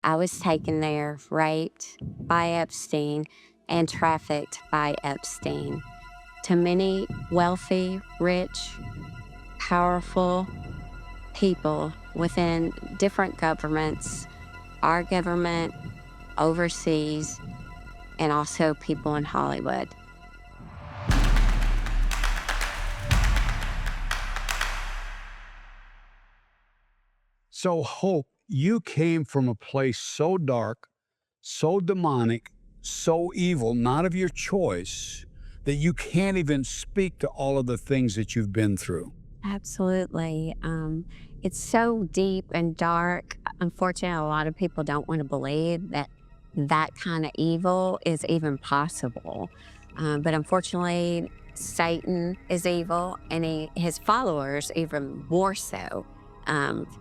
I was taken there, raped by Epstein, and trafficked by Epstein to many wealthy, rich, powerful people within different governments, our government, overseas, and also people in Hollywood. So, Hope, you came from a place so dark, so demonic, so evil, not of your choice, that you can't even speak to all of the things that you've been through. Absolutely. It's so deep and dark. Unfortunately, a lot of people don't want to believe that that kind of evil is even possible. But unfortunately, Satan is evil, and his followers even more so.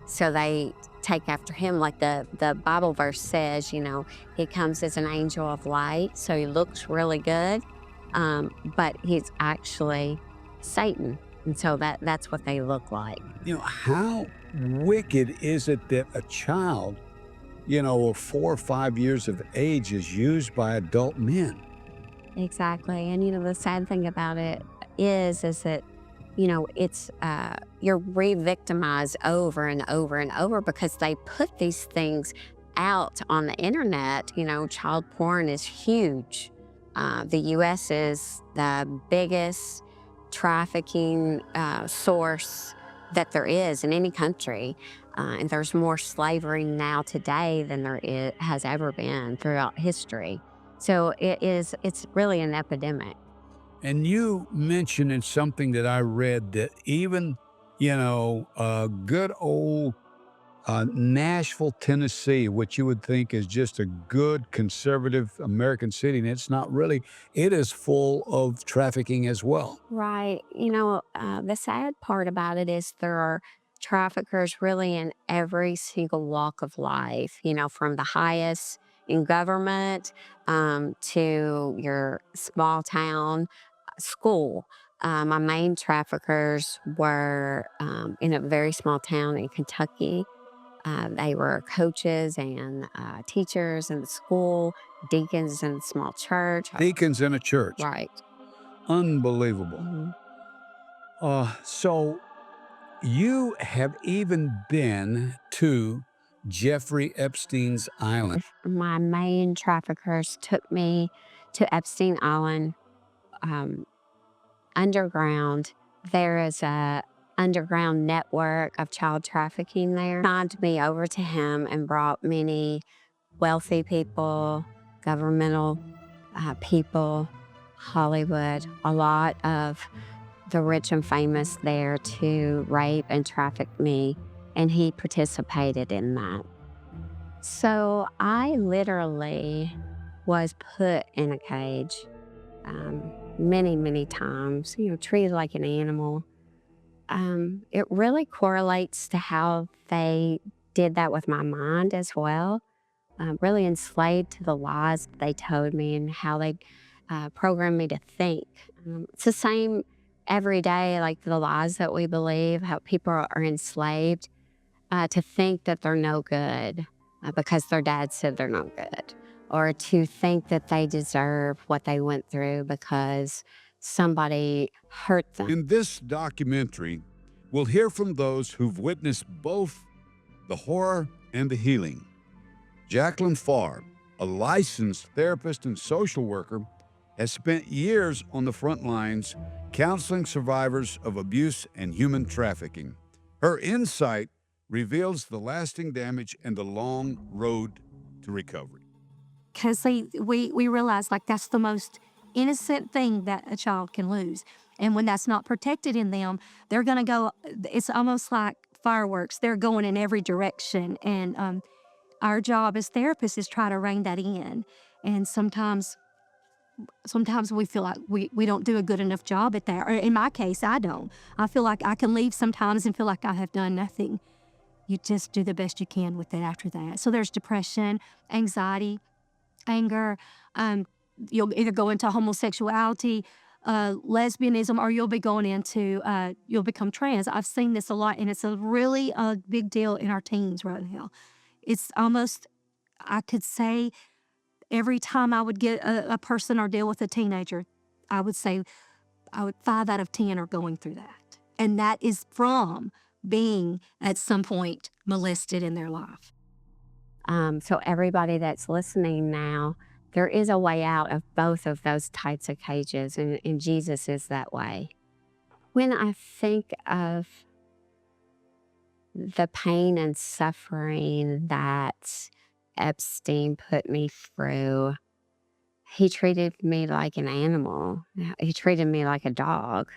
So they take after him, like the Bible verse says. He comes as an angel of light, so he looks really good, but he's actually Satan. And so that's what they look like. How wicked is it that a child, of 4 or 5 years of age is used by adult men? Exactly. And the sad thing about it is that it's you're re-victimized over and over and over because they put these things out on the internet. Child porn is huge. The U.S. is the biggest trafficking source that there is in any country. And there's more slavery now today than has ever been throughout history. So it's really an epidemic. And you mentioned in something that I read that even, good old Nashville, Tennessee, which you would think is just a good conservative American city, and it's not really, it is full of trafficking as well. Right. The sad part about it is there are traffickers really in every single walk of life, from the highest in government to your small town school. My main traffickers were in a very small town in Kentucky. They were coaches and teachers in the school, deacons in a small church. Deacons in a church. Right. Unbelievable. Mhm. So you have even been to Jeffrey Epstein's island. My main traffickers took me to Epstein Island um, underground. There is a underground network of child trafficking there. Signed me over to him and brought many wealthy people, governmental people, Hollywood, a lot of the rich and famous there to rape and traffic me, and he participated in that. So I literally was put in a cage many, many times, treated like an animal. It really correlates to how they did that with my mind as well. Really enslaved to the lies they told me and how they programmed me to think. It's the same every day, like the lies that we believe, how people are enslaved to think that they're no good because their dad said they're no good, or to think that they deserve what they went through because somebody hurt them. In this documentary, we'll hear from those who've witnessed both the horror and the healing. Jacqueline Farr, a licensed therapist and social worker, has spent years on the front lines counseling survivors of abuse and human trafficking. Her insight reveals the lasting damage and the long road to recovery. Because we realize like that's the most innocent thing that a child can lose. And when that's not protected in them, they're going to go, it's almost like fireworks. They're going in every direction. And our job as therapists is try to rein that in. And sometimes we feel like we don't do a good enough job at that. Or in my case, I don't. I feel like I can leave sometimes and feel like I have done nothing. You just do the best you can with it after that. So there's depression, anxiety, anger. You'll either go into homosexuality, lesbianism, or you'll be going into, you'll become trans. I've seen this a lot, and it's a really big deal in our teens right now. It's almost I could say every time I would get a person or deal with a teenager, I would say 5 out of 10 are going through that. And that is from being at some point molested in their life. So everybody that's listening now, there is a way out of both of those types of cages, and Jesus is that way. When I think of the pain and suffering that Epstein put me through, he treated me like an animal. He treated me like a dog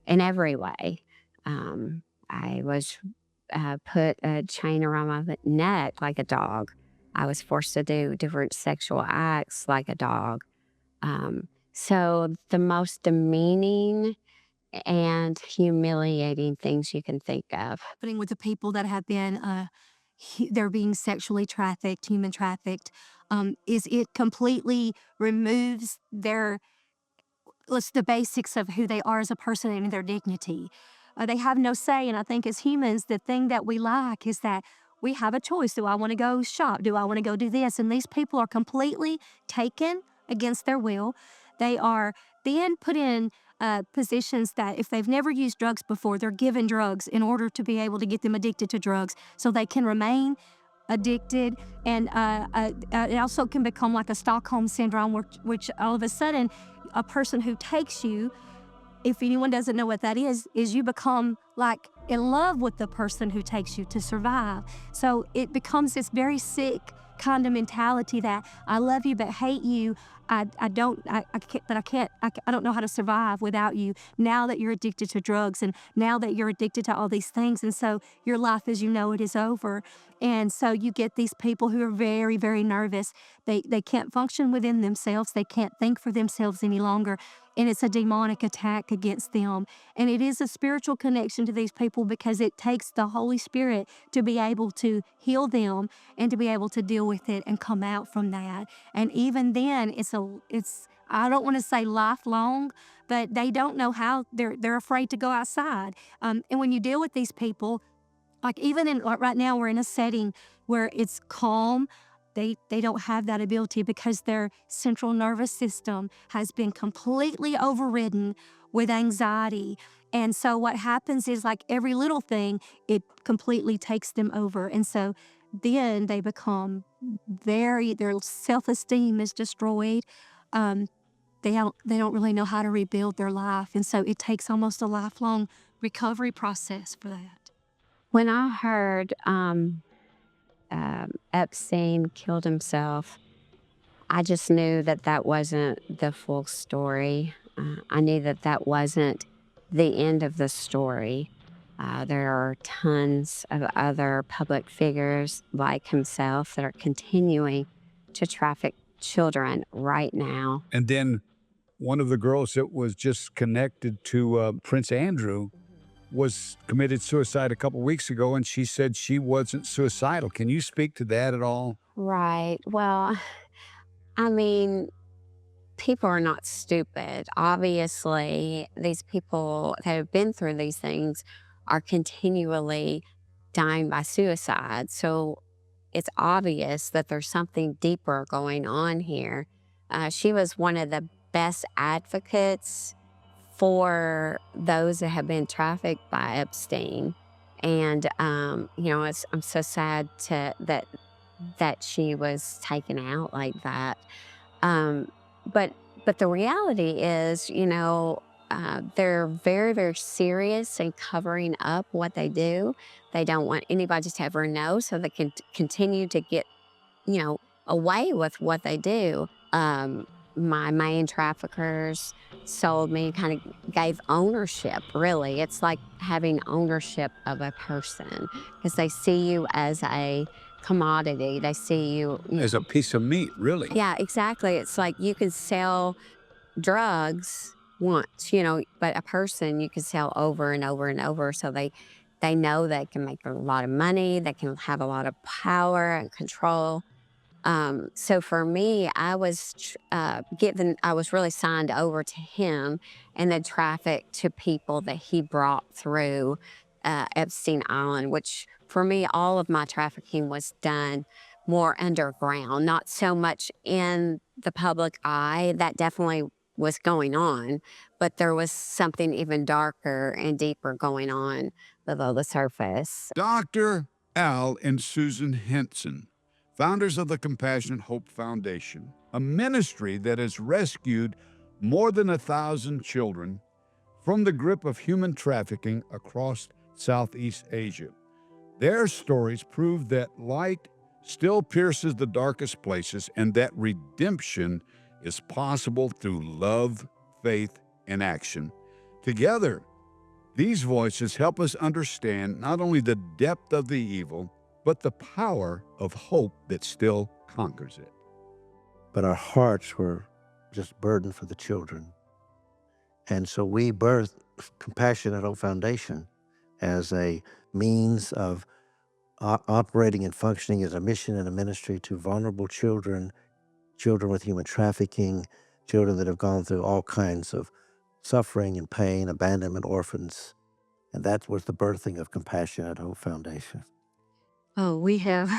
in every way. I was put a chain around my neck like a dog. I was forced to do different sexual acts like a dog. So the most demeaning and humiliating things you can think of. Happening with the people that have been, they're being sexually trafficked, human trafficked, is it completely removes their the basics of who they are as a person and their dignity. They have no say, and I think as humans, the thing that we like is that we have a choice. Do I want to go shop? Do I want to go do this? And these people are completely taken against their will. They are then put in positions that if they've never used drugs before, they're given drugs in order to be able to get them addicted to drugs so they can remain addicted. And it also can become like a Stockholm syndrome, which all of a sudden, a person who takes you, if anyone doesn't know what that is you become like in love with the person who takes you to survive. So it becomes this very sick kind of mentality that I love you but hate you. I don't know how to survive without you now that you're addicted to drugs and now that you're addicted to all these things. And so your life as you know it is over. And so you get these people who are very, very nervous. They can't function within themselves. They can't think for themselves any longer. And it's a demonic attack against them. And it is a spiritual connection to these people because it takes the Holy Spirit to be able to heal them and to be able to deal with it and come out from that. And even then, it's I don't want to say lifelong, but they don't know how. They're afraid to go outside. And when you deal with these people, like even in right now, we're in a setting where it's calm. They don't have that ability because their central nervous system has been completely overridden with anxiety. And so what happens is like every little thing, it completely takes them over. And so then they become their self-esteem is destroyed. They don't really know how to rebuild their life. And so it takes almost a lifelong recovery process for that. When I heard Epstein killed himself, I just knew that that wasn't the full story. I knew that that wasn't the end of the story. There are tons of other public figures like himself that are continuing to traffic children right now. And then one of the girls that was just connected to Prince Andrew was committed suicide a couple weeks ago, and she said she wasn't suicidal. Can you speak to that at all? Right. Well, I mean, people are not stupid. Obviously, these people that have been through these things are continually dying by suicide. So it's obvious that there's something deeper going on here. She was one of the best advocates for those that have been trafficked by Epstein. And, I'm so sad that she was taken out like that. Um, but the reality is, they're very, very serious in covering up what they do. They don't want anybody to ever know so they can continue to get, away with what they do. My main traffickers sold me, kind of gave ownership, really. It's like having ownership of a person because they see you as a commodity. They see you. As a piece of meat, really. Yeah, exactly. It's like you can sell drugs once, but a person you can sell over and over and over. So they know they can make a lot of money. They can have a lot of power and control. So for me, I was I was really signed over to him and then trafficked to people that he brought through Epstein Island, which for me, all of my trafficking was done more underground, not so much in the public eye. That definitely was going on, but there was something even darker and deeper going on below the surface. Dr. Al and Susan Henson, founders of the Compassionate Hope Foundation, a ministry that has rescued more than 1,000 children from the grip of human trafficking across Southeast Asia. Their stories prove that light still pierces the darkest places and that redemption is possible through love, faith, and action. Together, these voices help us understand not only the depth of the evil, but the power of hope that still conquers it. But our hearts were just burdened for the children. And so we birthed Compassionate Hope Foundation as a means of operating and functioning as a mission and a ministry to vulnerable children, children with human trafficking, children that have gone through all kinds of suffering and pain, abandonment, orphans. And that was the birthing of Compassionate Hope Foundation. Oh, we have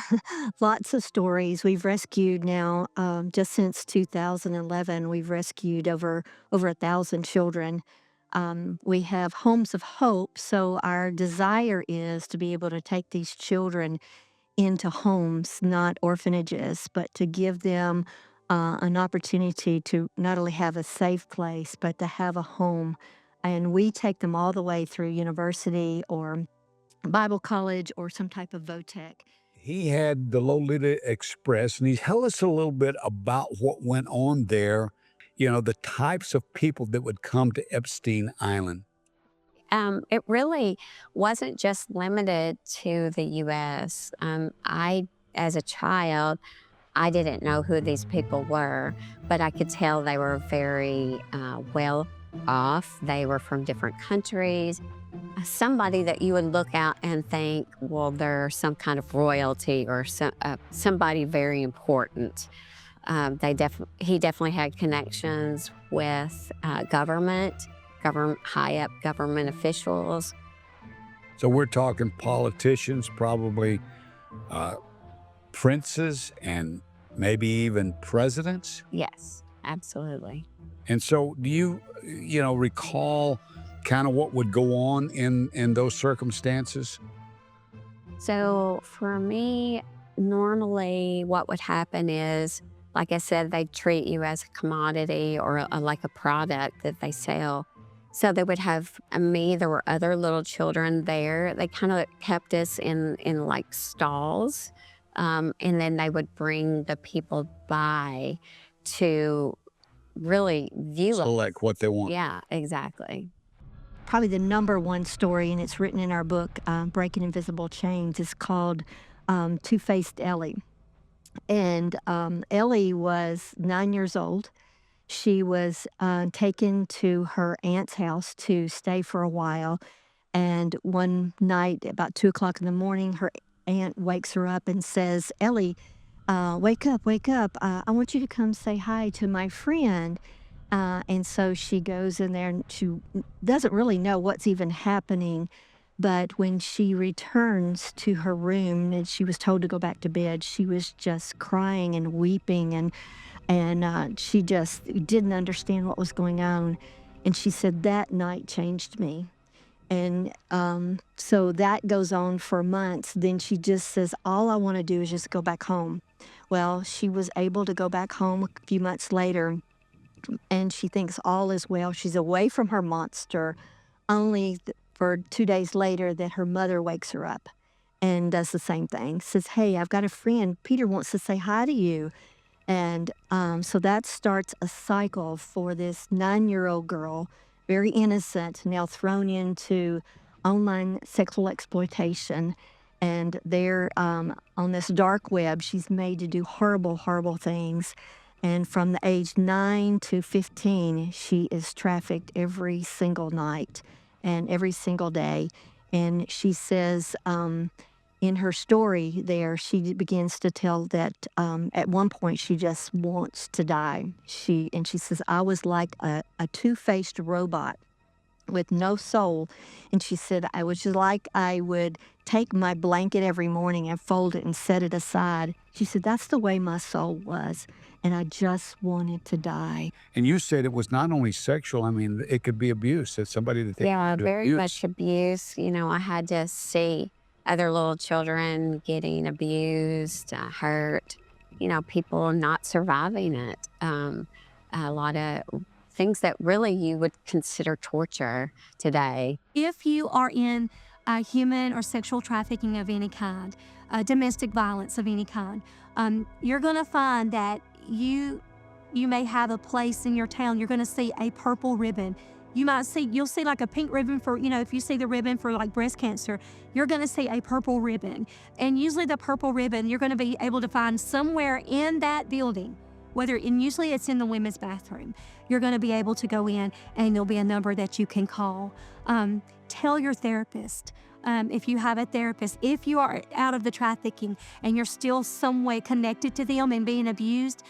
lots of stories. We've rescued now, just since 2011, we've rescued over 1,000 children. We have homes of hope, so our desire is to be able to take these children into homes, not orphanages, but to give them an opportunity to not only have a safe place, but to have a home. And we take them all the way through university or Bible college or some type of VOTEC. He had the Lolita Express, and he tell us a little bit about what went on there, the types of people that would come to Epstein Island. It really wasn't just limited to the U.S. As a child, I didn't know who these people were, but I could tell they were very well off. They were from different countries. Somebody that you would look out and think, well, they're some kind of royalty or somebody very important. He definitely had connections with government, high up government officials. So we're talking politicians, probably princes, and maybe even presidents. Yes, absolutely. And so do you recall kind of what would go on in those circumstances? So for me, normally what would happen is, like I said, they treat you as a commodity or like a product that they sell. So they would have me, there were other little children there. They kind of kept us in like stalls. And then they would bring the people by to really view us. Select what they want. Yeah, exactly. Probably the number one story, and it's written in our book, Breaking Invisible Chains, is called Two-Faced Ellie. And Ellie was 9 years old. She was taken to her aunt's house to stay for a while. And one night, about 2 o'clock in the morning, her aunt wakes her up and says, "Ellie, wake up, wake up. I want you to come say hi to my friend." And so she goes in there and she doesn't really know what's even happening. But when she returns to her room and she was told to go back to bed, she was just crying and weeping, and she just didn't understand what was going on. And she said, "That night changed me." And so that goes on for months. Then she just says, "All I want to do is just go back home." Well, she was able to go back home a few months later, and she thinks all is well. She's away from her monster, only for 2 days later that her mother wakes her up and does the same thing. Says, "Hey, I've got a friend. Peter wants to say hi to you." And so that starts a cycle for this 9-year-old girl, very innocent, now thrown into online sexual exploitation. And there on this dark web, she's made to do horrible, horrible things. And from the age 9 to 15, she is trafficked every single night and every single day. And she says in her story there, she begins to tell that at one point she just wants to die. She says, "I was like a two-faced robot with no soul. And she said, I was just like I would take my blanket every morning and fold it and set it aside. She said, that's the way my soul was. And I just wanted to die. And you said it was not only sexual, I mean, it could be abuse. It's somebody that they Yeah, very abuse. much abuse. I had to see other little children getting abused, hurt, people not surviving it. A lot of things that really you would consider torture today. If you are in human or sexual trafficking of any kind, domestic violence of any kind, you're going to find that you may have a place in your town. You're going to see a purple ribbon. You'll see like a pink ribbon for, if you see the ribbon for like breast cancer, you're going to see a purple ribbon. And usually the purple ribbon, you're going to be able to find somewhere in that building, and usually it's in the women's bathroom. You're going to be able to go in and there'll be a number that you can call. Tell your therapist. If you have a therapist, if you are out of the trafficking and you're still some way connected to them and being abused,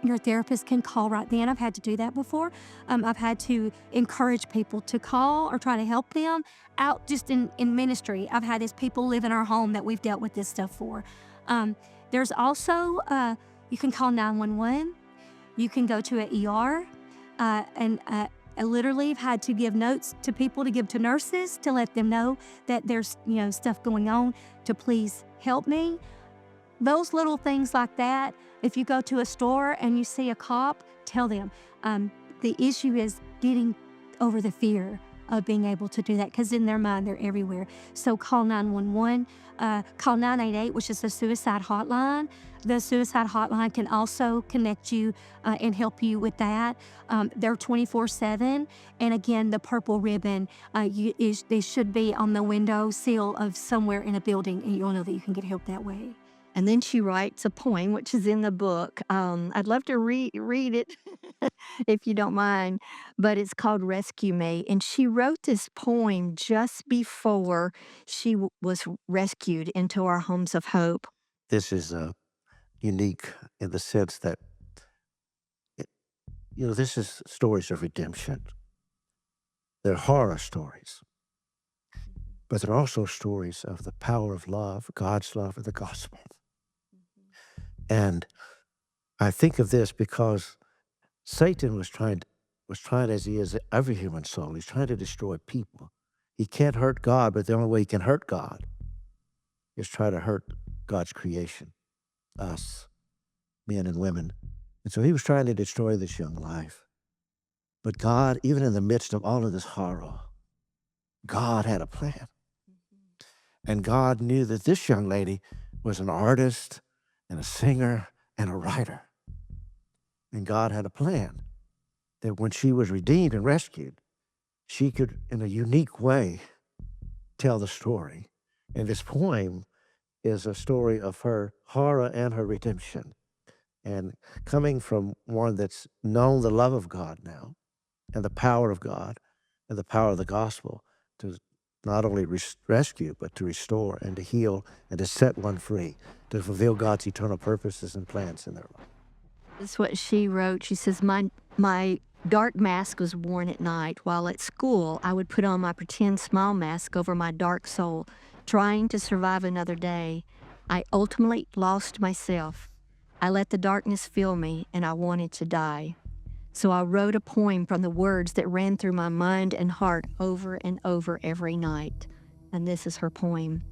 your therapist can call right then. I've had to do that before. I've had to encourage people to call or try to help them out just in ministry. I've had these people live in our home that we've dealt with this stuff for. There's also, you can call 911. You can go to an ER. I literally have had to give notes to people to give to nurses to let them know that there's, stuff going on to please help me. Those little things like that. If you go to a store and you see a cop, tell them. The issue is getting over the fear of being able to do that, because in their mind, they're everywhere. So call 911, call 988, which is the suicide hotline. The suicide hotline can also connect you and help you with that. They're 24/7. And again, the purple ribbon, they should be on the window sill of somewhere in a building, and you'll know that you can get help that way. And then she writes a poem, which is in the book. I'd love to read it if you don't mind, but it's called Rescue Me. And she wrote this poem just before she was rescued into our homes of hope. This is unique in the sense that, this is stories of redemption. They're horror stories, but they're also stories of the power of love, God's love, and the gospel. And I think of this because Satan was trying as he is every human soul. He's trying to destroy people. He can't hurt God, but the only way he can hurt God is try to hurt God's creation, us, men and women. And so he was trying to destroy this young life. But God, even in the midst of all of this horror, God had a plan. And God knew that this young lady was an artist and a singer and a writer. And God had a plan that when she was redeemed and rescued, she could, in a unique way, tell the story. And this poem is a story of her horror and her redemption. And coming from one that's known the love of God now, and the power of God, and the power of the gospel to not only rescue, but to restore and to heal and to set one free, to fulfill God's eternal purposes and plans in their life. That's what she wrote. She says, my dark mask was worn at night. While at school, I would put on my pretend smile mask over my dark soul, trying to survive another day. I ultimately lost myself. I let the darkness fill me, and I wanted to die. So I wrote a poem from the words that ran through my mind and heart over and over every night. And this is her poem.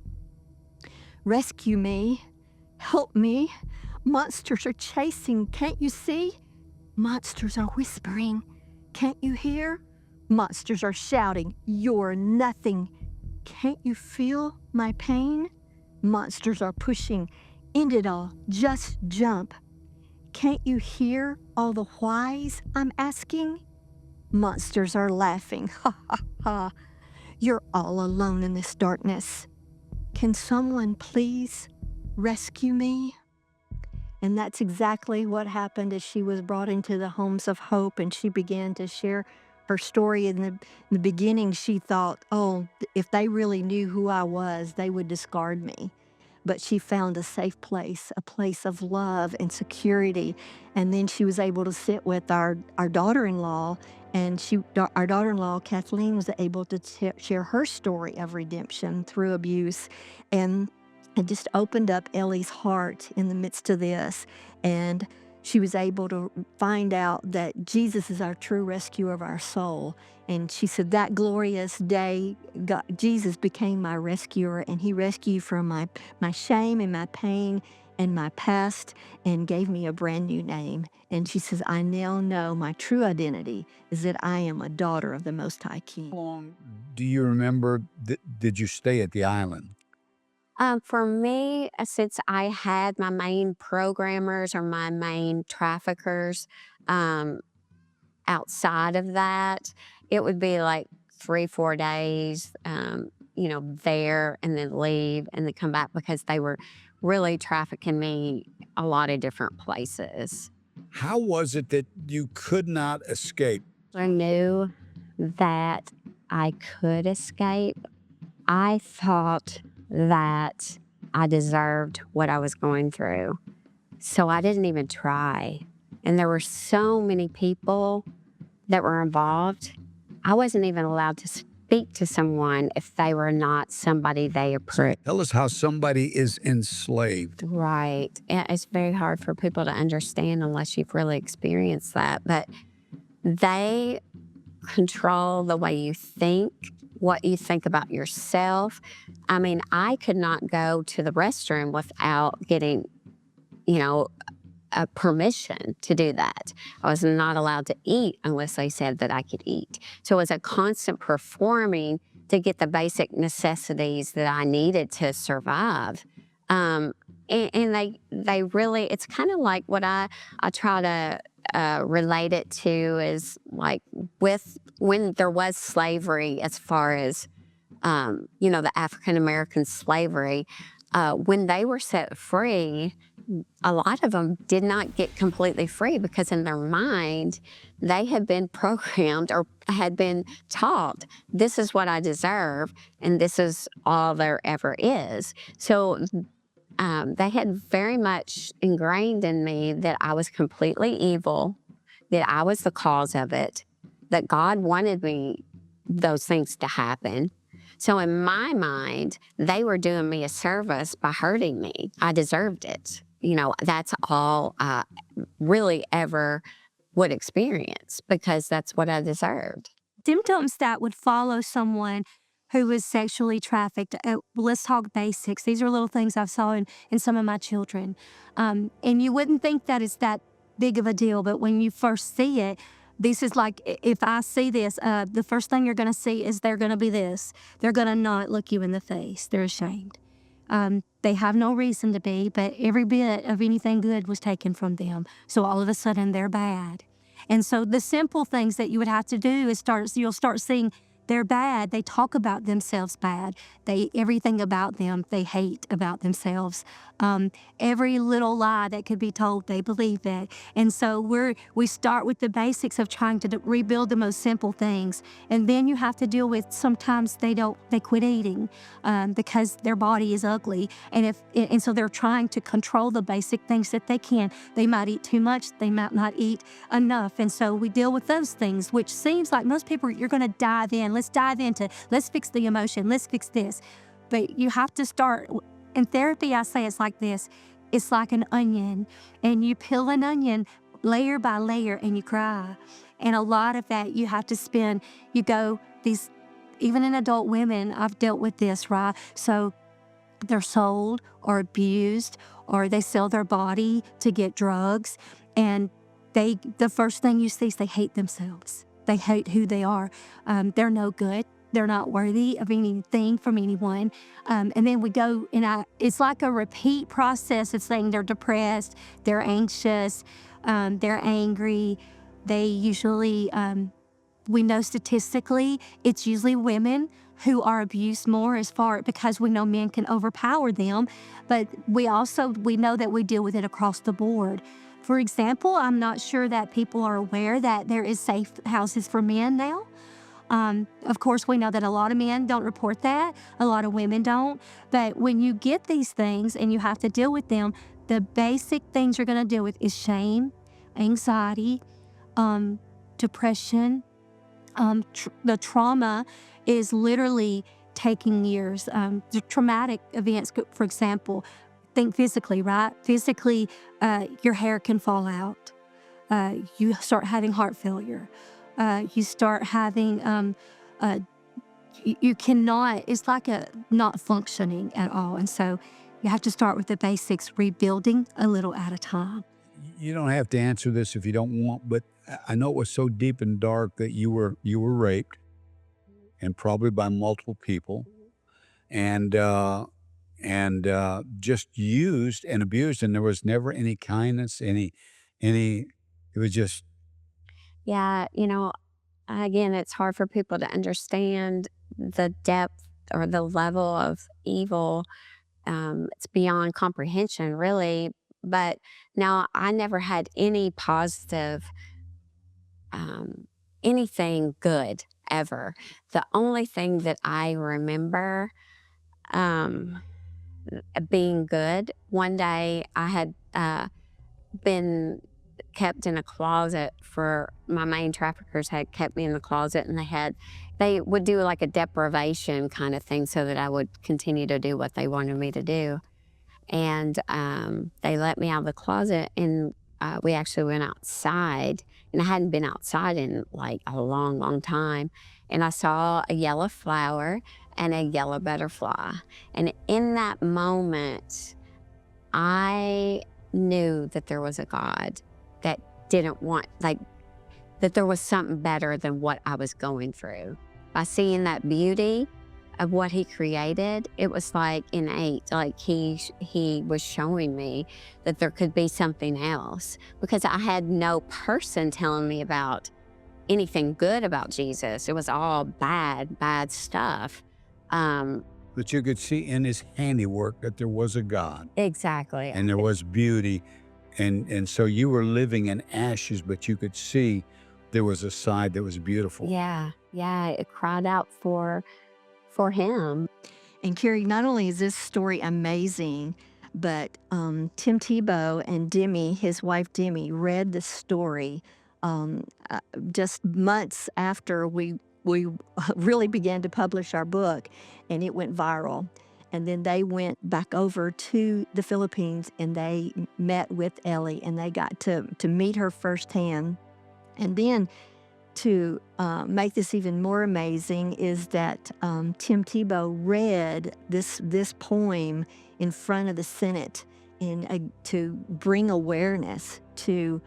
Rescue me. Help me. Monsters are chasing. Can't you see? Monsters are whispering. Can't you hear? Monsters are shouting. You're nothing. Can't you feel my pain? Monsters are pushing. End it all. Just jump. Can't you hear all the whys I'm asking? Monsters are laughing. Ha ha ha. You're all alone in this darkness. Can someone please rescue me? And that's exactly what happened as she was brought into the homes of hope and she began to share her story. In the beginning, she thought, oh, if they really knew who I was, they would discard me. But she found a safe place, a place of love and security. And then she was able to sit with our daughter-in-law And our daughter-in-law, Kathleen, was able to share her story of redemption through abuse. And it just opened up Ellie's heart in the midst of this. And she was able to find out that Jesus is our true rescuer of our soul. And she said that glorious day, Jesus became my rescuer, and he rescued from my shame and my pain and my past and gave me a brand new name. And she says, I now know my true identity is that I am a daughter of the Most High King. How long do you remember did you stay at the island? For me, since I had my main programmers or my main traffickers um, outside of that, it would be like 3, 4 days, there and then leave and then come back because they were really trafficking me a lot of different places. How was it that you could not escape? I knew that I could escape. I thought that I deserved what I was going through. So I didn't even try. And there were so many people that were involved. I wasn't even allowed to speak to someone if they were not somebody they approved. Tell us how somebody is enslaved. Right. And it's very hard for people to understand unless you've really experienced that. But they control the way you think, what you think about yourself. I mean, I could not go to the restroom without getting, a permission to do that. I was not allowed to eat unless they said that I could eat. So it was a constant performing to get the basic necessities that I needed to survive. And they really, it's kind of like what I try to relate it to is like when there was slavery as far as, the African-American slavery, when they were set free, a lot of them did not get completely free because in their mind, they had been programmed or had been taught, this is what I deserve and this is all there ever is. So they had very much ingrained in me that I was completely evil, that I was the cause of it, that God wanted me those things to happen. So in my mind, they were doing me a service by hurting me. I deserved it. That's all I really ever would experience because that's what I deserved. Symptoms that would follow someone who was sexually trafficked. Let's talk basics. These are little things I've saw in some of my children. And you wouldn't think that it's that big of a deal, but when you first see it, this is like, if I see this, the first thing you're going to see is they're going to be this. They're going to not look you in the face. They're ashamed. They have no reason to be, but every bit of anything good was taken from them. So all of a sudden they're bad. And so the simple things that you would have to do is you'll start seeing they're bad. They talk about themselves bad. Everything about them, they hate about themselves. Every little lie that could be told, they believe it. And so we start with the basics of trying to rebuild the most simple things. And then you have to deal with sometimes they quit eating because their body is ugly. And so they're trying to control the basic things that they can. They might eat too much. They might not eat enough. And so we deal with those things, which seems like most people, you're going to dive in. Let's dive into, let's fix the emotion. Let's fix this. But you have to start. In therapy, I say it's like this. It's like an onion, and you peel an onion layer by layer and you cry. And a lot of that you have to spend, even in adult women, I've dealt with this, right? So they're sold or abused or they sell their body to get drugs. And the first thing you see is they hate themselves. They hate who they are. They're no good. They're not worthy of anything from anyone. And then we go, and it's like a repeat process of saying they're depressed, they're anxious, they're angry. They usually, we know statistically, it's usually women who are abused more because we know men can overpower them. But we know that we deal with it across the board. For example, I'm not sure that people are aware that there is safe houses for men now. Of course, we know that a lot of men don't report that. A lot of women don't. But when you get these things and you have to deal with them, the basic things you're going to deal with is shame, anxiety, depression, The trauma is literally taking years. The traumatic events, for example, think physically, right? Physically, your hair can fall out. You start having heart failure. You start having, you cannot, it's like not functioning at all. And so you have to start with the basics, rebuilding a little at a time. You don't have to answer this if you don't want, but I know it was so deep and dark that you were raped, and probably by multiple people, and just used and abused, and there was never any kindness, any. It was just Yeah, again, it's hard for people to understand the depth or the level of evil. It's beyond comprehension, really. But now I never had any positive, anything good ever. The only thing that I remember um, being good, one day I had been kept in a closet for my main traffickers had kept me in the closet, and they would do like a deprivation kind of thing so that I would continue to do what they wanted me to do. And they let me out of the closet, and we actually went outside, and I hadn't been outside in like a long, long time. And I saw a yellow flower and a yellow butterfly. And in that moment, I knew that there was a God that didn't want, like, that there was something better than what I was going through. By seeing that beauty of what he created, it was like innate, like he was showing me that there could be something else, because I had no person telling me about anything good about Jesus. It was all bad stuff. that you could see in his handiwork that there was a God Exactly. and there was beauty. And so you were living in ashes, but you could see there was a side that was beautiful. Yeah, it cried out for him. And Carrie, not only is this story amazing, but Tim Tebow and Demi, his wife Demi, read the story just months after we really began to publish our book, and it went viral. And then they went back over to the Philippines, and they met with Ellie, and they got to meet her firsthand. And then to make this even more amazing is that Tim Tebow read this poem in front of the Senate to bring awareness to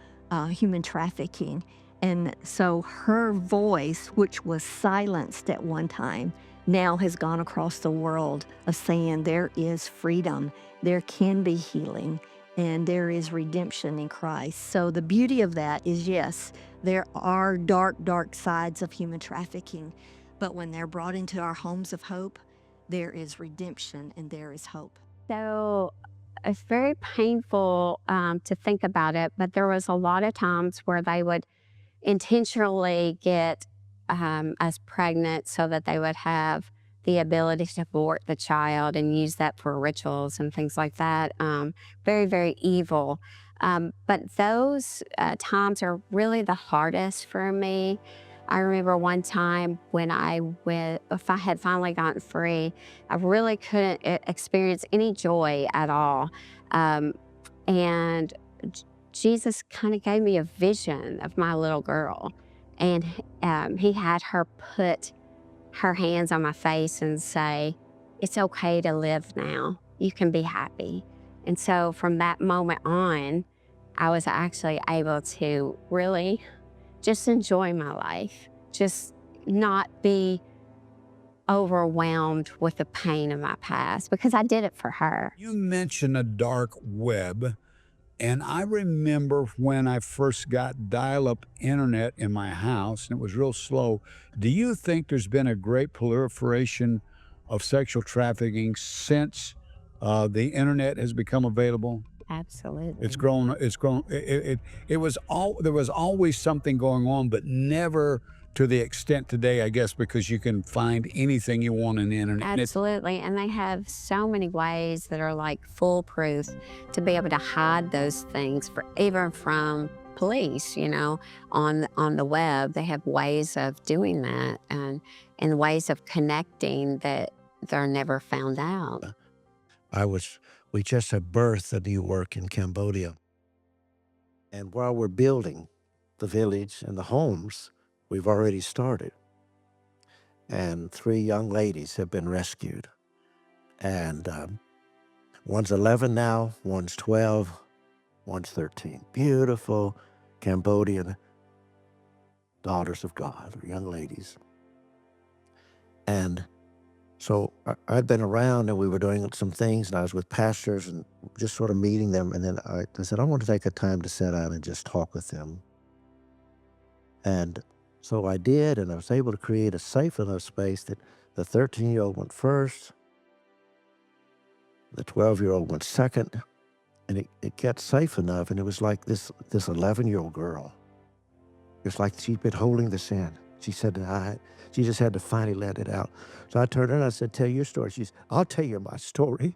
human trafficking. And so her voice, which was silenced at one time, now has gone across the world of saying there is freedom, there can be healing, and there is redemption in Christ. So the beauty of that is, yes, there are dark sides of human trafficking, but when they're brought into our homes of hope, there is redemption and there is hope. So it's very painful to think about it, but there was a lot of times where they would intentionally get us pregnant so that they would have the ability to abort the child and use that for rituals and things like that. Very, very evil. But those times are really the hardest for me. I remember one time when if I had finally gotten free, I really couldn't experience any joy at all. And Jesus kind of gave me a vision of my little girl. And he had her put her hands on my face and say, "It's okay to live now. You can be happy." And so from that moment on, I was actually able to really just enjoy my life, just not be overwhelmed with the pain of my past, because I did it for her. You mentioned a dark web, and I remember when I first got dial-up internet in my house, and it was real slow. Do you think there's been a great proliferation of sexual trafficking since the internet has become available? Absolutely. It's grown. There was always something going on, but never to the extent today, I guess, because you can find anything you want on the internet. And Absolutely. And they have so many ways that are like foolproof to be able to hide those things for even from police, on the web. They have ways of doing that and ways of connecting that they're never found out. We just had birthed a new work in Cambodia. And while we're building the village and the homes, we've already started. And 3 young ladies have been rescued. And one's 11 now, one's 12, one's 13. Beautiful Cambodian daughters of God, or young ladies. And so I'd been around and we were doing some things, and I was with pastors and just sort of meeting them. And then I said, I want to take a time to sit down and just talk with them. And so I did, and I was able to create a safe enough space that the 13-year-old went first, the 12-year-old went second, and it got safe enough. And it was like this 11-year-old girl. It's like she'd been holding this in. She said, she just had to finally let it out. So I turned her and I said, tell your story. She said, I'll tell you my story.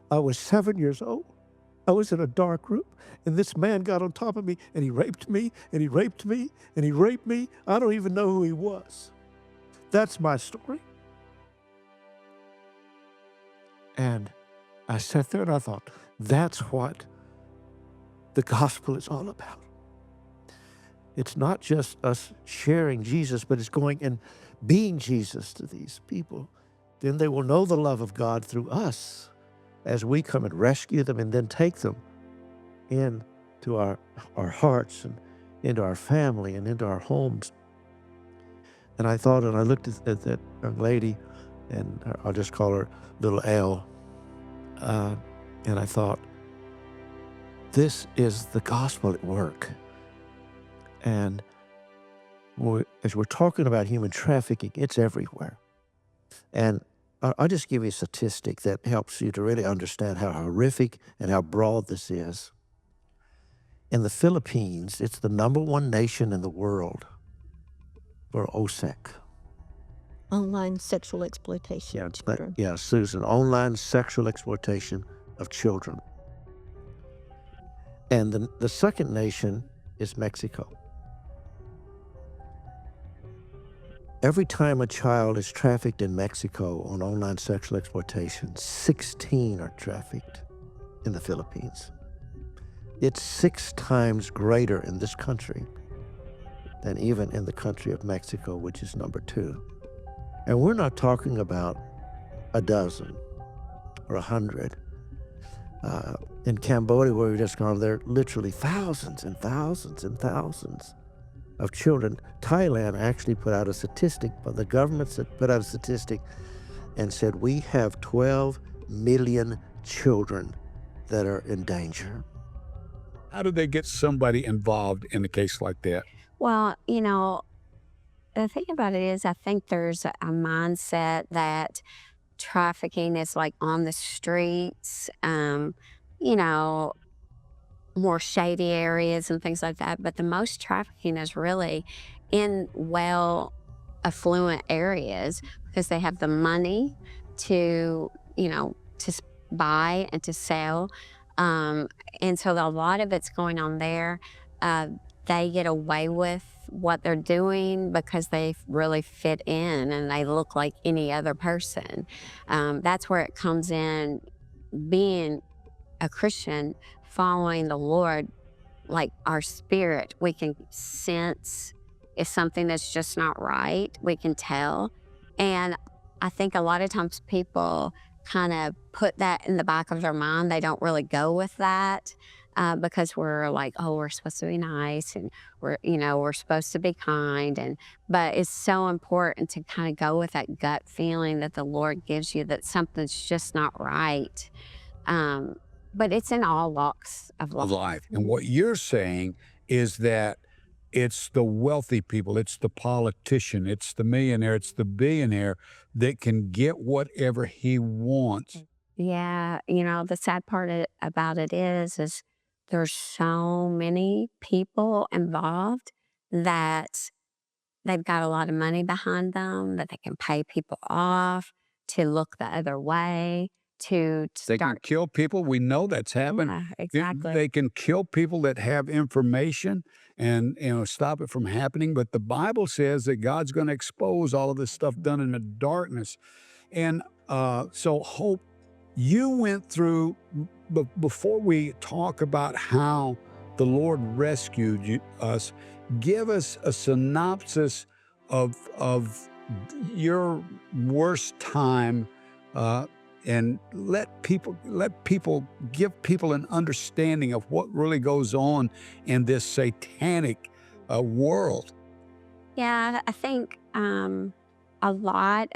I was 7 years old. I was in a dark room, and this man got on top of me, and he raped me, and he raped me, and he raped me. I don't even know who he was. That's my story. And I sat there and I thought, that's what the gospel is all about. It's not just us sharing Jesus, but it's going and being Jesus to these people. Then they will know the love of God through us as we come and rescue them and then take them into our hearts and into our family and into our homes. And I thought, and I looked at that young lady, and I'll just call her little L, and I thought, this is the gospel at work. And as we're talking about human trafficking, it's everywhere. And I'll just give you a statistic that helps you to really understand how horrific and how broad this is. In the Philippines, it's the #1 nation in the world for OSEC. Online sexual exploitation of children. Yeah, Susan, online sexual exploitation of children. And the second nation is Mexico. Every time a child is trafficked in Mexico on online sexual exploitation, 16 are trafficked in the Philippines. It's 6 times greater in this country than even in the country of Mexico, which is #2. And we're not talking about a dozen or 100. In Cambodia, where we've just gone, there are literally thousands and thousands and thousands of children. Thailand actually put out a statistic, but the government put out a statistic and said we have 12 million children that are in danger. how do they get somebody involved in a case like that? Well, the thing about it is I think there's a mindset that trafficking is like on the streets, you know, more shady areas and things like that. But the most trafficking is really in affluent areas because they have the money to, buy and to sell. And so a lot of it's going on there. They get away with what they're doing because they really fit in and they look like any other person. That's where it comes in, being a Christian, following the Lord, like our spirit, we can sense if something that's just not right, we can tell. And I think a lot of times people kind of put that in the back of their mind. They don't really go with that because we're like, oh, we're supposed to be nice and we're supposed to be kind. But it's so important to kind of go with that gut feeling that the Lord gives you that something's just not right. But it's in all walks of life. And what you're saying is that it's the wealthy people, it's the politician, it's the millionaire, it's the billionaire that can get whatever he wants. Yeah, the sad part about it is there's so many people involved that they've got a lot of money behind them, that they can pay people off to look the other way, to They can start. kill people. We know that's happened. Yeah, They exactly. they can kill people that have information and stop it from happening. But the Bible says that God's going to expose all of this stuff done in the darkness. And so, Hope, you went through, before we talk about how the Lord rescued us, give us a synopsis of your worst time, uh, and give people an understanding of what really goes on in this satanic world. Yeah, I think a lot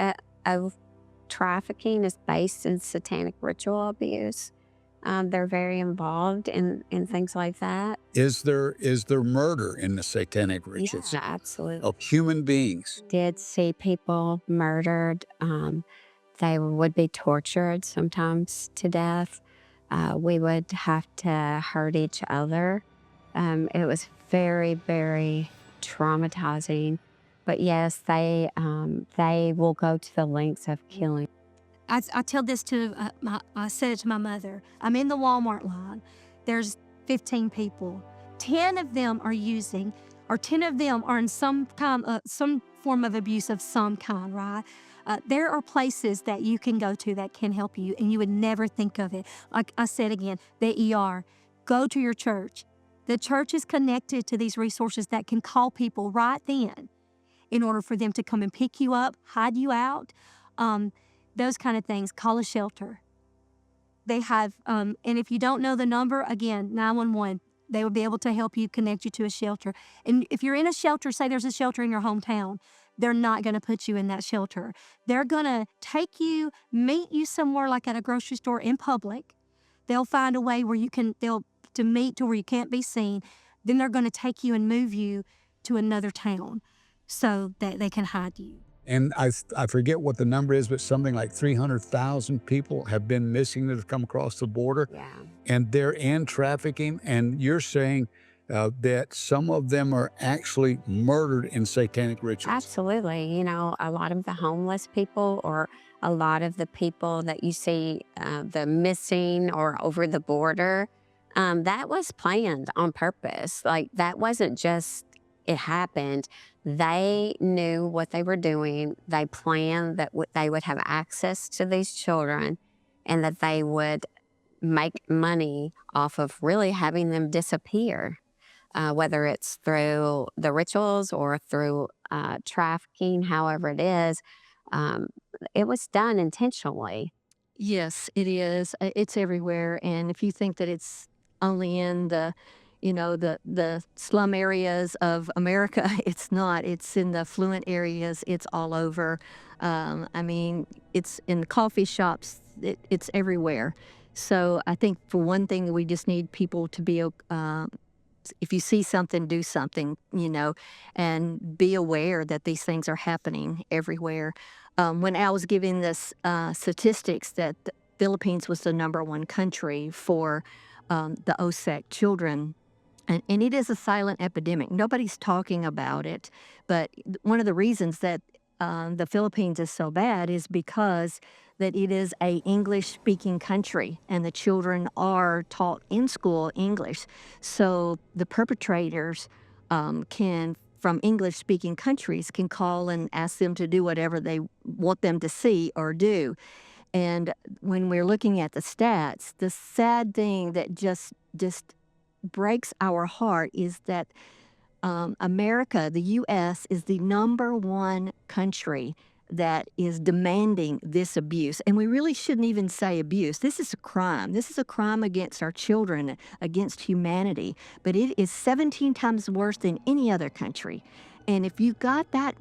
of trafficking is based in satanic ritual abuse. They're very involved in things like that. Is there murder in the satanic rituals Yeah, absolutely. of human beings? Did see people murdered. They would be tortured, sometimes to death. We would have to hurt each other. It was very, very traumatizing. But yes, they will go to the lengths of killing. I tell this to I said it to my mother. I'm in the Walmart line. There's 15 people. 10 of them are using, or 10 of them are in some form of abuse of some kind, right? There are places that you can go to that can help you, and you would never think of it. Like I said again, the ER. Go to your church. The church is connected to these resources that can call people right then in order for them to come and pick you up, hide you out. Those kind of things. Call a shelter. They have, and if you don't know the number, again, 911, they will be able to help you, connect you to a shelter. And if you're in a shelter, say there's a shelter in your hometown, they're not going to put you in that shelter. They're going to take you, meet you somewhere like at a grocery store in public. They'll find a way where to meet to where you can't be seen. Then they're going to take you and move you to another town so that they can hide you. And I forget what the number is, but something like 300,000 people have been missing that have come across the border. Yeah. And they're in trafficking. And you're saying that some of them are actually murdered in satanic rituals. Absolutely. You know, a lot of the homeless people, or a lot of the people that you see, the missing or over the border, that was planned on purpose. Like, that wasn't just, it happened. They knew what they were doing. They planned that they would have access to these children, and that they would make money off of really having them disappear. Whether it's through the rituals or through trafficking, however it is, um, it was done intentionally. Yes, it is. It's everywhere, and if you think that it's only in the slum areas of America, it's not. It's in the affluent areas. It's all over. I mean, it's in coffee shops. It's everywhere. So I think for one thing, we just need people to be. If you see something, do something. And be aware that these things are happening everywhere. When I was giving this statistics that the Philippines was the #1 country for the OSEC children, and it is a silent epidemic. Nobody's talking about it, but one of the reasons that the Philippines is so bad is because that it is a English-speaking country, and the children are taught in school English. So the perpetrators from English-speaking countries can call and ask them to do whatever they want them to see or do. And when we're looking at the stats, the sad thing that just breaks our heart is that America, the U.S., is the #1 country that is demanding this abuse. And we really shouldn't even say abuse. This is a crime. This is a crime against our children, against humanity. But it is 17 times worse than any other country. And if you've got that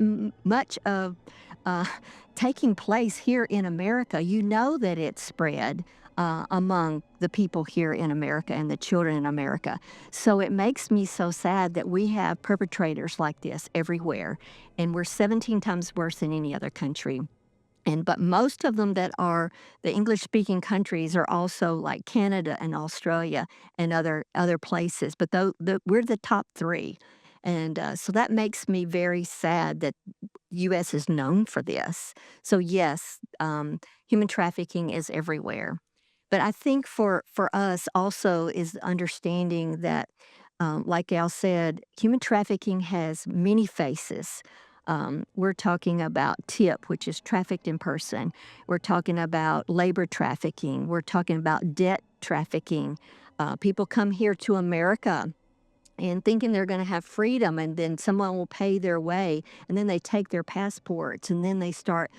much of taking place here in America, you know that it's spread among the people here in America and the children in America. So it makes me so sad that we have perpetrators like this everywhere, and we're 17 times worse than any other country. But most of them that are the English-speaking countries are also like Canada and Australia and other places. But we're the top 3. And so that makes me very sad that U.S. is known for this. So yes, human trafficking is everywhere. But I think for us also is understanding that, like Al said, human trafficking has many faces. We're talking about TIP, which is trafficked in person. We're talking about labor trafficking. We're talking about debt trafficking. People come here to America and thinking they're going to have freedom, and then someone will pay their way, and then they take their passports, and then they start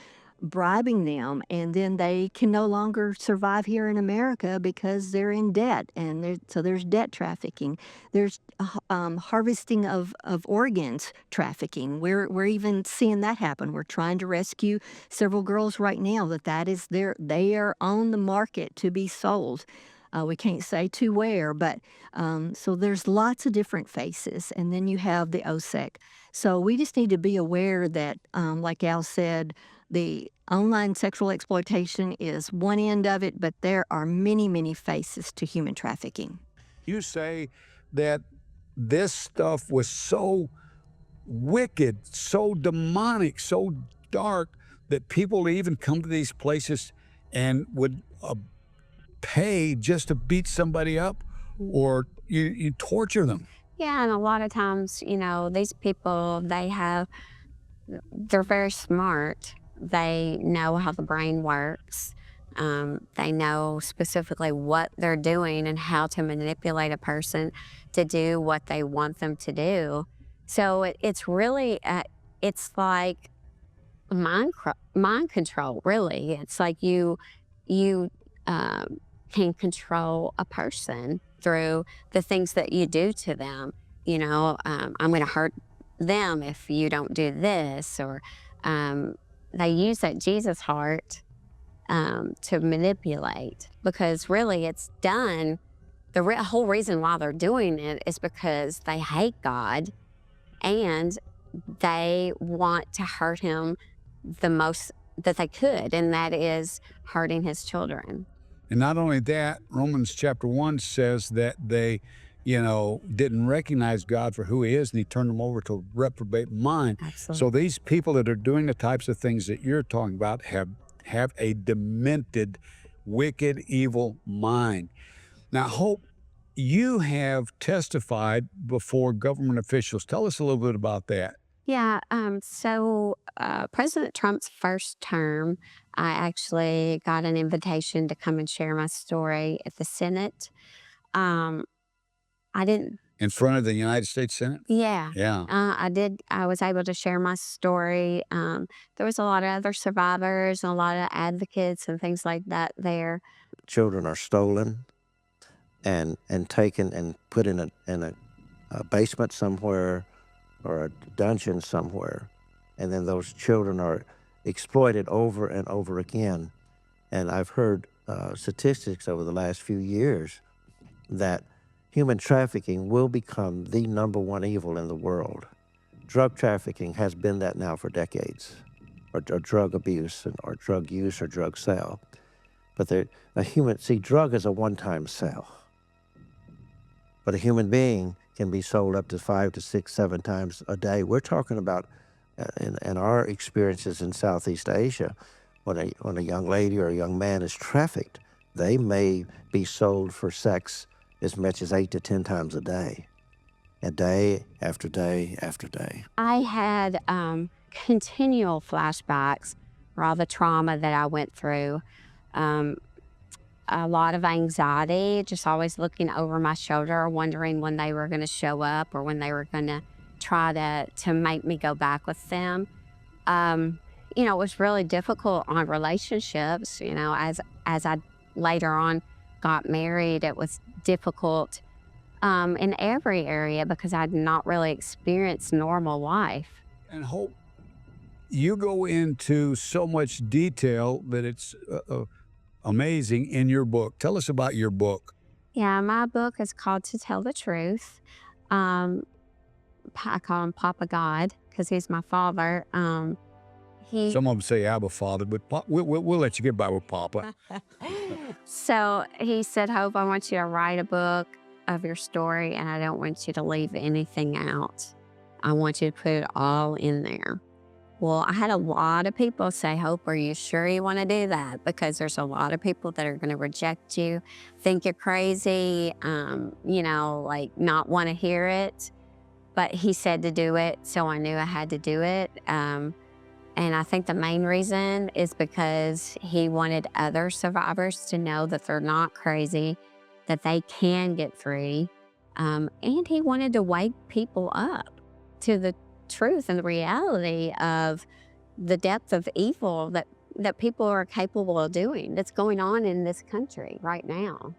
bribing them, and then they can no longer survive here in America because they're in debt, and so there's debt trafficking. There's harvesting of organs trafficking. We're even seeing that happen. We're trying to rescue several girls right now that is they are on the market to be sold. We can't say to where, but so there's lots of different faces. And then you have the OSEC. So we just need to be aware that, like Al said, the online sexual exploitation is one end of it, but there are many, many faces to human trafficking. You say that this stuff was so wicked, so demonic, so dark that people even come to these places and would pay just to beat somebody up, or you torture them. Yeah, and a lot of times, these people, they're very smart. They know how the brain works. They know specifically what they're doing and how to manipulate a person to do what they want them to do. So it's really, it's like mind control, really. It's like you can control a person through the things that you do to them. I'm going to hurt them if you don't do this, or they use that Jesus heart to manipulate, because really it's done. The whole reason why they're doing it is because they hate God and they want to hurt him the most that they could, and that is hurting his children. And not only that, Romans chapter 1 says that they, didn't recognize God for who he is, and he turned them over to a reprobate mind. Absolutely. So these people that are doing the types of things that you're talking about have a demented, wicked, evil mind. Now, Hope, you have testified before government officials. Tell us a little bit about that. Yeah, so President Trump's first term, I actually got an invitation to come and share my story at the Senate. I didn't. In front of the United States Senate? Yeah. Yeah. I did. I was able to share my story. There was a lot of other survivors and a lot of advocates and things like that there. Children are stolen and taken and put in a basement somewhere or a dungeon somewhere, and then those children are exploited over and over again. And I've heard statistics over the last few years that human trafficking will become the #1 evil in the world. Drug trafficking has been that now for decades, or drug abuse, or drug use, or drug sale. But drug is a one-time sale. But a human being can be sold up to 5 to 6, 7 times a day. We're talking about, in our experiences in Southeast Asia, when a young lady or a young man is trafficked, they may be sold for sex as much as 8 to 10 times a day after day after day. I had continual flashbacks for all the trauma that I went through. A lot of anxiety, just always looking over my shoulder, wondering when they were going to show up or when they were going to try to make me go back with them. It was really difficult on relationships. As I later on got married, it was difficult in every area because I'd not really experienced normal life. And Hope, you go into so much detail that it's amazing in your book. Tell us about your book. Yeah, my book is called To Tell the Truth. I call him Papa God because he's my father. Some of them say Abba Father, but we'll let you get by with Papa. So he said, Hope, I want you to write a book of your story, and I don't want you to leave anything out. I want you to put it all in there. Well, I had a lot of people say, Hope, are you sure you want to do that? Because there's a lot of people that are going to reject you, think you're crazy, like not want to hear it. But he said to do it, so I knew I had to do it. And I think the main reason is because he wanted other survivors to know that they're not crazy, that they can get free. And he wanted to wake people up to the truth and the reality of the depth of evil that people are capable of doing that's going on in this country right now.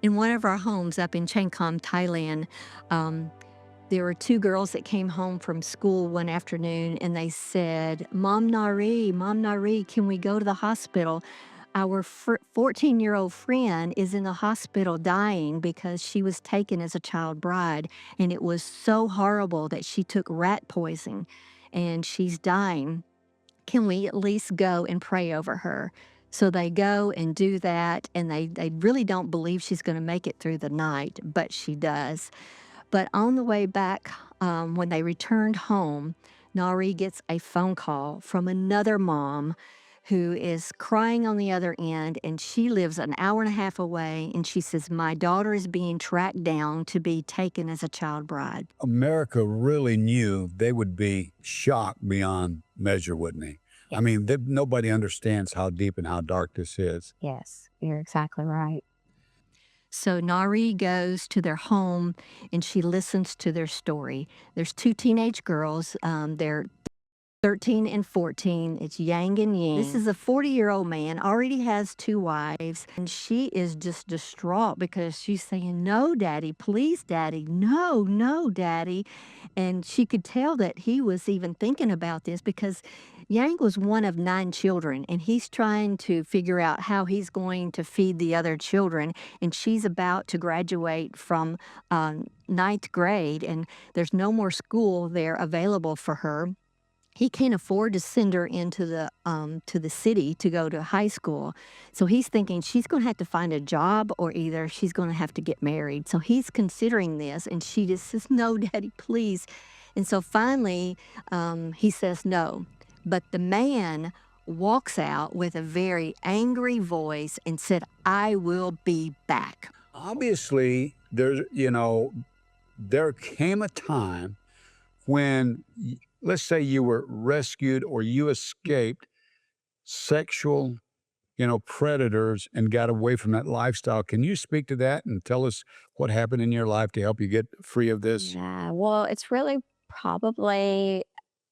In one of our homes up in Chiang Kham, Thailand, there were two girls that came home from school one afternoon and they said, Mom Nari, can we go to the hospital? Our 14-year-old friend is in the hospital dying because she was taken as a child bride. And it was so horrible that she took rat poison and she's dying. Can we at least go and pray over her? So they go and do that. And they really don't believe she's going to make it through the night, but she does. But on the way back, when they returned home, Nari gets a phone call from another mom who is crying on the other end, and she lives an hour and a half away, and she says, my daughter is being tracked down to be taken as a child bride. America really knew they would be shocked beyond measure, wouldn't they? Yes. I mean, nobody understands how deep and how dark this is. Yes, you're exactly right. So Nari goes to their home and she listens to their story. There's two teenage girls. They're 13 and 14. It's Yang and Ying. This is a 40-year-old man, already has two wives, and she is just distraught because she's saying, no, Daddy, please, Daddy, no, Daddy. And she could tell that he was even thinking about this because Yang was one of 9 children, and he's trying to figure out how he's going to feed the other children. And she's about to graduate from 9th grade, and there's no more school there available for her. He can't afford to send her into to the city to go to high school. So he's thinking she's going to have to find a job or either she's going to have to get married. So he's considering this, and she just says, no, Daddy, please. And so finally, he says no. But the man walks out with a very angry voice and said, I will be back. Obviously, there came a time when, let's say you were rescued or you escaped sexual, predators and got away from that lifestyle. Can you speak to that and tell us what happened in your life to help you get free of this? Yeah, well, it's really probably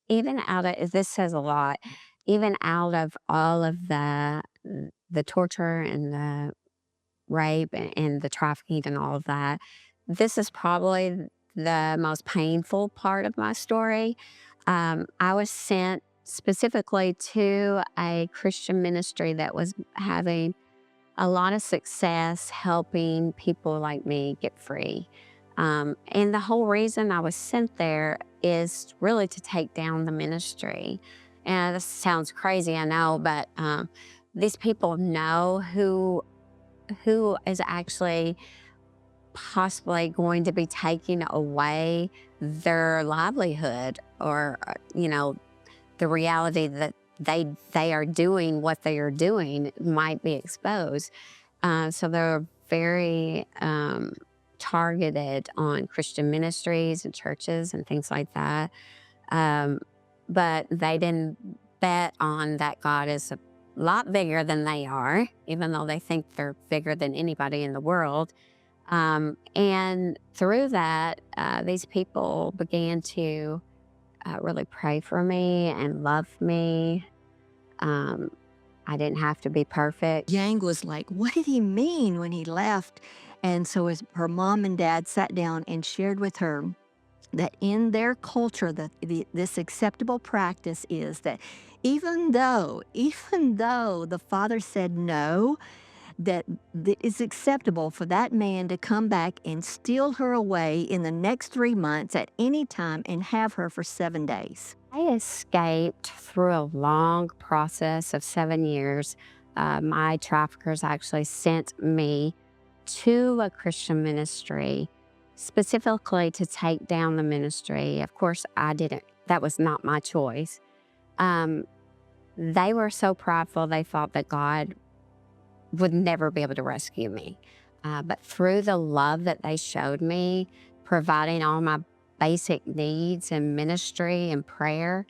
even out of this says a lot, even out of all of the torture and the rape and the trafficking and all of that, this is probably the most painful part of my story. I was sent specifically to a Christian ministry that was having a lot of success helping people like me get free. And the whole reason I was sent there is really to take down the ministry. And this sounds crazy, I know, but these people know who is actually possibly going to be taking away their livelihood or, the reality that they are doing what they are doing might be exposed. So they're very targeted on Christian ministries and churches and things like that. But they didn't bet on that God is a lot bigger than they are, even though they think they're bigger than anybody in the world. And through that, these people began to really pray for me and love me. I didn't have to be perfect. Yang was like, what did he mean when he left? And so her mom and dad sat down and shared with her that in their culture, this acceptable practice is that even though the father said no, that it's acceptable for that man to come back and steal her away in the next 3 months at any time and have her for 7 days. I escaped through a long process of 7 years. My traffickers actually sent me to a Christian ministry specifically to take down the ministry. Of course, I didn't. That was not my choice. They were so prideful, they thought that God would never be able to rescue me. But through the love that they showed me, providing all my basic needs and ministry and prayer,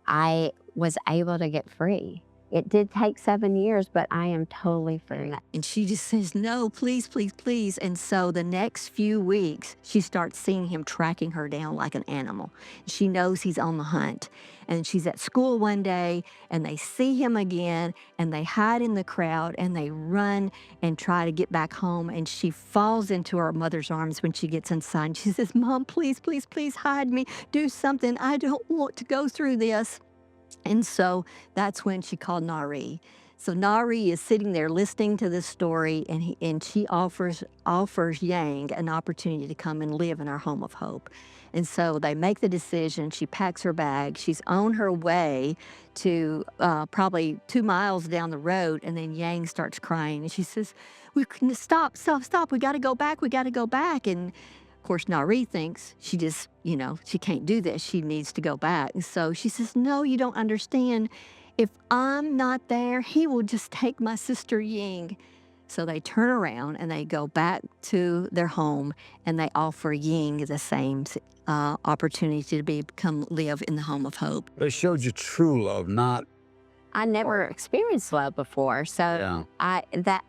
I was able to get free. It did take 7 years, but I am totally free. And she just says, no, please, please, please. And so the next few weeks, she starts seeing him tracking her down like an animal. She knows he's on the hunt. And she's at school one day, and they see him again, and they hide in the crowd, and they run and try to get back home. And she falls into her mother's arms when she gets inside. And she says, Mom, please, please, please hide me. Do something. I don't want to go through this. And so that's when she called Nari. So Nari is sitting there listening to this story, and she offers Yang an opportunity to come and live in our home of hope. And so they make the decision. She packs her bag. She's on her way to probably 2 miles down the road, and then Yang starts crying. And she says, "We couldn't stop. We got to go back. We got to go back." And of course, Nari thinks she just, she can't do this. She needs to go back. And so she says, no, you don't understand. If I'm not there, he will just take my sister Ying. So they turn around and they go back to their home, and they offer Ying the same opportunity to become live in the home of hope. They showed you true love, not... I never experienced love before, so Yeah.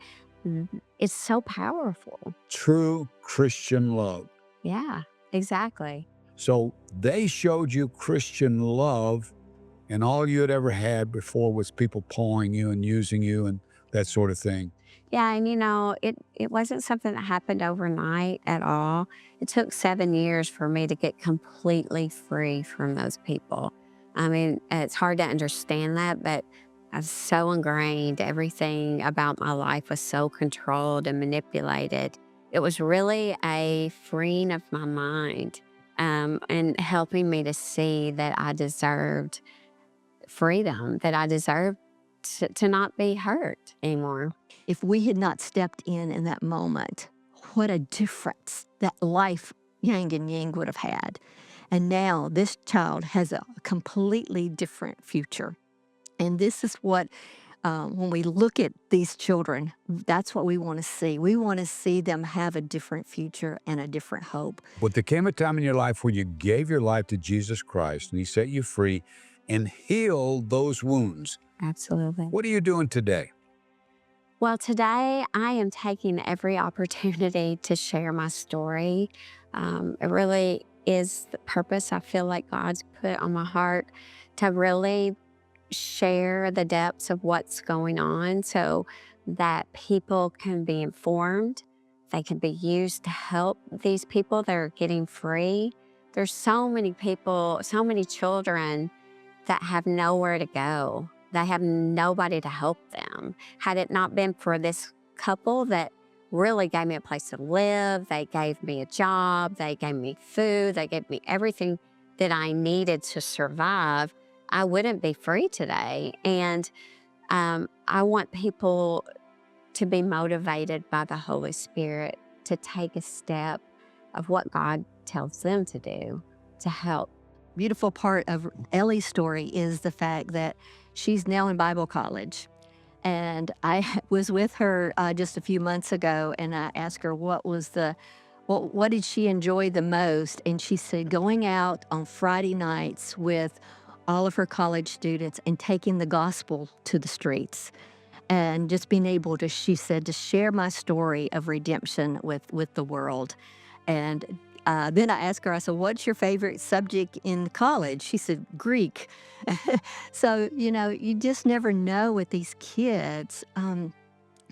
it's so powerful. True Christian love. Yeah, exactly. So they showed you Christian love, and all you had ever had before was people pawing you and using you and that sort of thing. Yeah, and it wasn't something that happened overnight at all. It took 7 years for me to get completely free from those people. I mean, it's hard to understand that, but I was so ingrained. Everything about my life was so controlled and manipulated. It was really a freeing of my mind, and helping me to see that I deserved freedom, that I deserved to not be hurt anymore. If we had not stepped in that moment, what a difference that life Yang and Ying would have had. And now this child has a completely different future. And this is what, when we look at these children, that's what we want to see. We want to see them have a different future and a different hope. But there came a time in your life where you gave your life to Jesus Christ, and he set you free and healed those wounds. Absolutely. What are you doing today? Well, today I am taking every opportunity to share my story. It really is the purpose I feel like God's put on my heart, to really share the depths of what's going on so that people can be informed. They can be used to help these people that are getting free. There's so many people, so many children that have nowhere to go. They have nobody to help them. Had it not been for this couple that really gave me a place to live, they gave me a job, they gave me food, they gave me everything that I needed to survive, I wouldn't be free today. And I want people to be motivated by the Holy Spirit to take a step of what God tells them to do to help. Beautiful part of Ellie's story is the fact that she's now in Bible college. And I was with her just a few months ago, and I asked her what did she enjoy the most? And she said going out on Friday nights with all of her college students and taking the gospel to the streets. And just being able to, she said, to share my story of redemption with the world. And then I asked her, I said, what's your favorite subject in college? She said, Greek. So, you just never know with these kids,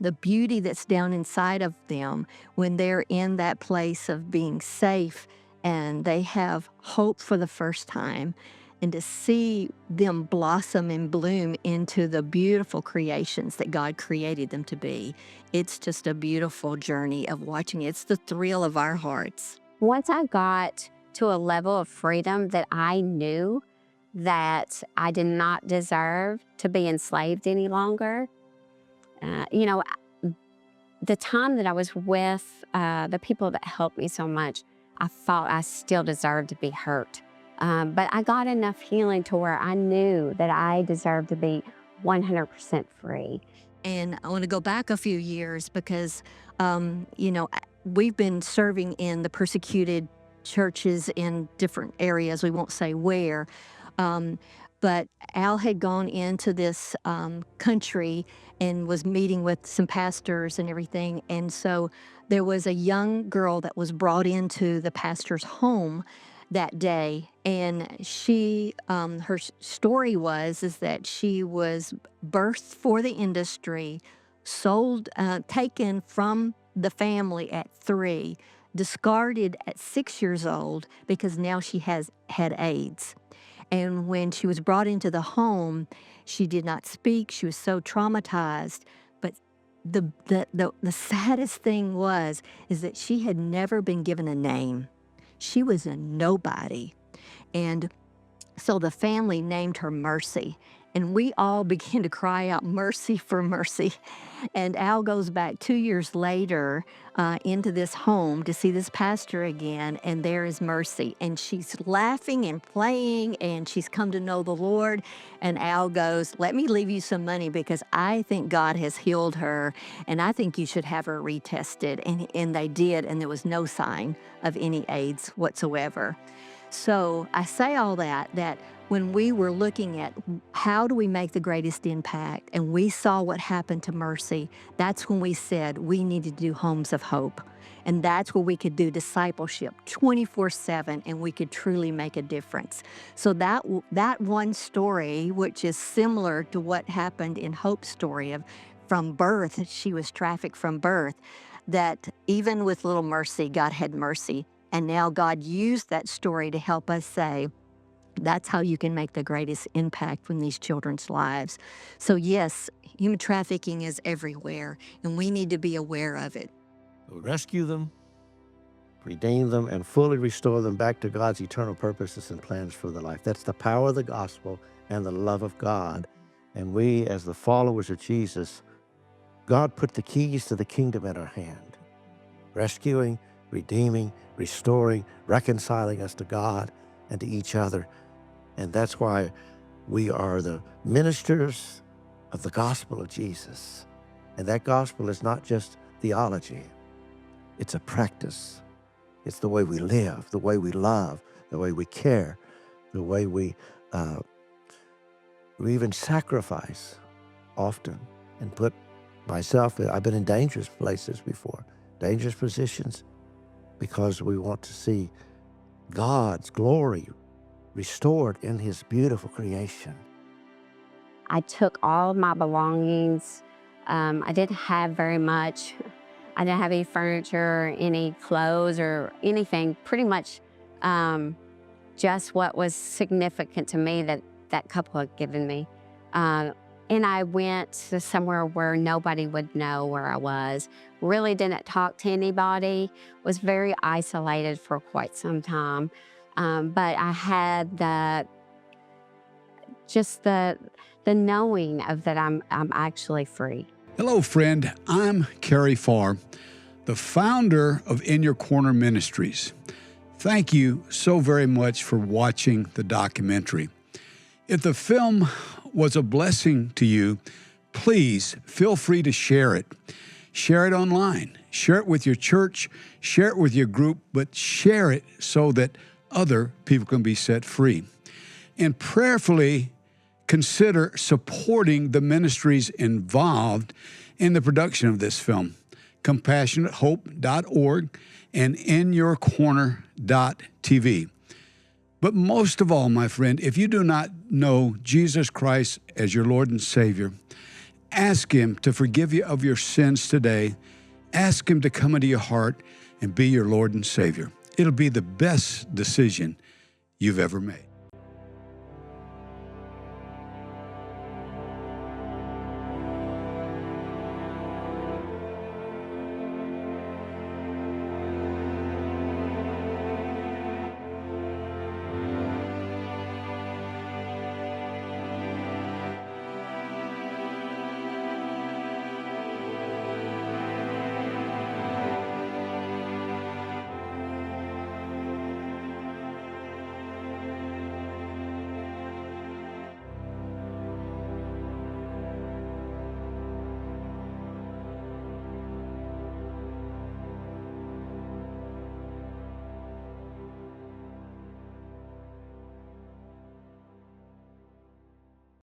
the beauty that's down inside of them when they're in that place of being safe and they have hope for the first time. And to see them blossom and bloom into the beautiful creations that God created them to be, it's just a beautiful journey of watching. It's the thrill of our hearts. Once I got to a level of freedom that I knew that I did not deserve to be enslaved any longer, the time that I was with the people that helped me so much, I thought I still deserved to be hurt. But I got enough healing to where I knew that I deserved to be 100% free. And I want to go back a few years because, we've been serving in the persecuted churches in different areas. We won't say where. But Al had gone into this country and was meeting with some pastors and everything. And so there was a young girl that was brought into the pastor's home that day, and she her story is that she was birthed for the industry, sold, taken from the family at 3, discarded at 6 years old because now she has had AIDS. And when she was brought into the home, she did not speak. She was so traumatized. But the saddest thing is that she had never been given a name. She was a nobody. And so the family named her Mercy. And we all began to cry out, "Mercy for mercy." And Al goes back 2 years later into this home to see this pastor again, and there is Mercy. And she's laughing and playing, and she's come to know the Lord. And Al goes, "Let me leave you some money because I think God has healed her, and I think you should have her retested." And they did, and there was no sign of any AIDS whatsoever. So I say all that when we were looking at how do we make the greatest impact, and we saw what happened to Mercy, that's when we said we needed to do Homes of Hope. And that's where we could do discipleship 24/7, and we could truly make a difference. So that one story, which is similar to what happened in Hope's story of from birth, she was trafficked from birth, that even with little Mercy, God had mercy. And now God used that story to help us say, that's how you can make the greatest impact in these children's lives. So yes, human trafficking is everywhere, and we need to be aware of it. Rescue them, redeem them, and fully restore them back to God's eternal purposes and plans for their life. That's the power of the gospel and the love of God. And we, as the followers of Jesus, God put the keys to the kingdom in our hand, rescuing, redeeming, restoring, reconciling us to God and to each other. And that's why we are the ministers of the gospel of Jesus. And that gospel is not just theology. It's a practice. It's the way we live, the way we love, the way we care, the way we even sacrifice often and put myself, I've been in dangerous places before, dangerous positions, because we want to see God's glory restored in his beautiful creation. I took all of my belongings. I didn't have very much. I didn't have any furniture, any clothes or anything, pretty much just what was significant to me that couple had given me. And I went to somewhere where nobody would know where I was. Really didn't talk to anybody, was very isolated for quite some time. But I had the knowing of that I'm actually free. Hello, friend. I'm Carrie Farr, the founder of In Your Corner Ministries. Thank you so very much for watching the documentary. If the film was a blessing to you, please feel free to share it. Share it online. Share it with your church. Share it with your group, but share it so that other people can be set free. And prayerfully consider supporting the ministries involved in the production of this film. CompassionateHope.org and InYourCorner.tv. But most of all, my friend, if you do not know Jesus Christ as your Lord and Savior, ask him to forgive you of your sins today. Ask him to come into your heart and be your Lord and Savior. It'll be the best decision you've ever made.